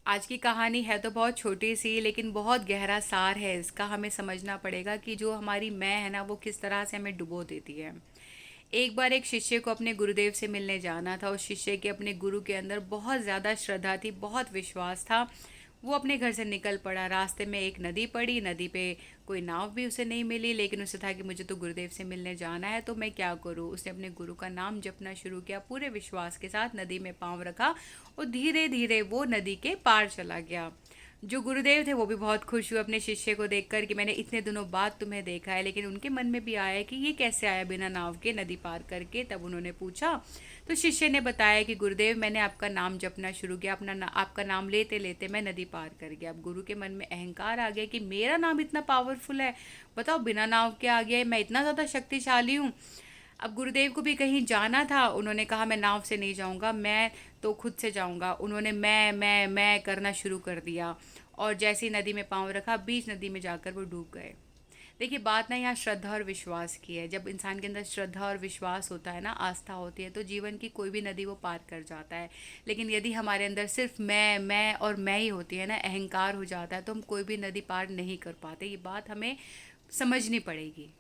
आज की कहानी है तो बहुत छोटी सी, लेकिन बहुत गहरा सार है इसका। हमें समझना पड़ेगा कि जो हमारी मैं है ना, वो किस तरह से हमें डुबो देती है। एक बार एक शिष्य को अपने गुरुदेव से मिलने जाना था। उस शिष्य के अपने गुरु के अंदर बहुत ज़्यादा श्रद्धा थी, बहुत विश्वास था। वो अपने घर से निकल पड़ा। रास्ते में एक नदी पड़ी, नदी पे कोई नाव भी उसे नहीं मिली, लेकिन उसे था कि मुझे तो गुरुदेव से मिलने जाना है, तो मैं क्या करूँ। उसने अपने गुरु का नाम जपना शुरू किया, पूरे विश्वास के साथ नदी में पाँव रखा और धीरे धीरे वो नदी के पार चला गया। जो गुरुदेव थे वो भी बहुत खुश हुए अपने शिष्य को देखकर कि मैंने इतने दिनों बाद तुम्हें देखा है, लेकिन उनके मन में भी आया कि ये कैसे आया बिना नाव के नदी पार करके। तब उन्होंने पूछा, तो शिष्य ने बताया कि गुरुदेव, मैंने आपका नाम जपना शुरू किया, आपका नाम लेते लेते मैं नदी पार कर गया। अब गुरु के मन में अहंकार आ गया कि मेरा नाम इतना पावरफुल है, बताओ बिना नाव के आ गया है, मैं इतना ज़्यादा शक्तिशाली हूँ। अब गुरुदेव को भी कहीं जाना था। उन्होंने कहा मैं नाव से नहीं जाऊंगा, मैं तो खुद से जाऊंगा। उन्होंने मैं करना शुरू कर दिया और जैसे ही नदी में पाँव रखा, बीच नदी में जाकर वो डूब गए। देखिए, बात ना यहाँ श्रद्धा और विश्वास की है। जब इंसान के अंदर श्रद्धा और विश्वास होता है ना, आस्था होती है, तो जीवन की कोई भी नदी वो पार कर जाता है। लेकिन यदि हमारे अंदर सिर्फ मैं और मैं ही होती है ना, अहंकार हो जाता है, तो हम कोई भी नदी पार नहीं कर पाते। ये बात हमें समझनी पड़ेगी।